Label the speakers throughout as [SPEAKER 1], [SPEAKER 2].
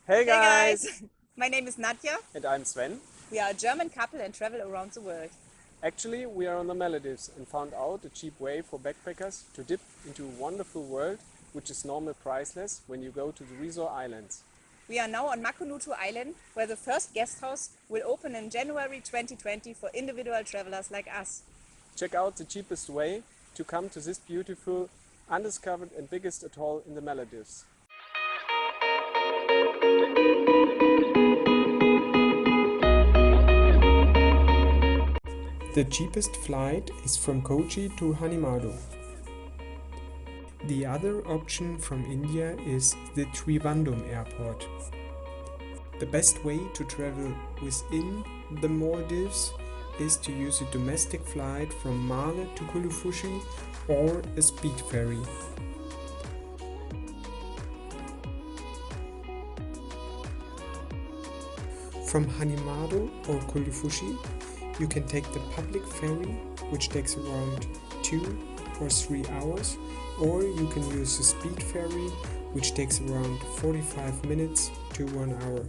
[SPEAKER 1] Hey guys!
[SPEAKER 2] Hey guys! My name is Nadja.
[SPEAKER 1] And I'm Sven.
[SPEAKER 2] We are a German couple and travel around the world.
[SPEAKER 1] Actually, we are on the Maldives and found out a cheap way for backpackers to dip into a wonderful world which is normally priceless when you go to the resort islands.
[SPEAKER 2] We are now on Makunudhoo Island, where the first guest house will open in January 2020 for individual travelers like us.
[SPEAKER 1] Check out the cheapest way to come to this beautiful, undiscovered and biggest atoll in the Maldives.
[SPEAKER 3] The cheapest flight is from Kochi to Hanimadhoo. The other option from India is the Trivandrum Airport. The best way to travel within the Maldives is to use a domestic flight from Male to Kulhudhuffushi or a speed ferry. From Hanimadhoo or Kulhudhuffushi, you can take the public ferry, which takes around 2 or 3 hours, or you can use the speed ferry, which takes around 45 minutes to 1 hour.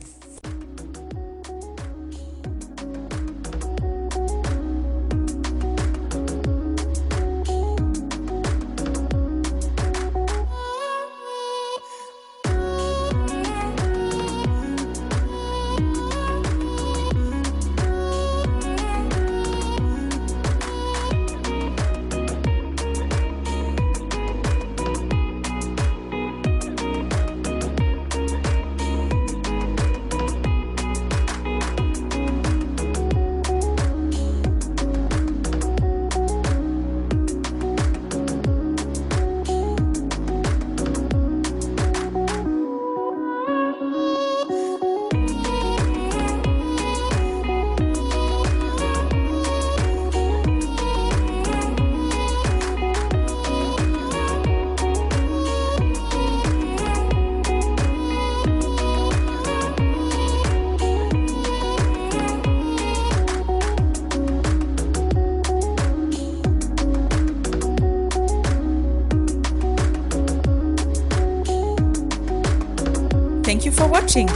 [SPEAKER 2] Thank you for watching.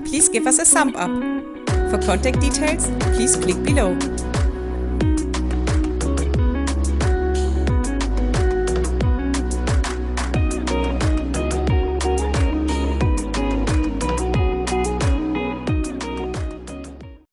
[SPEAKER 2] Please give us a thumb up. For contact details, please click below.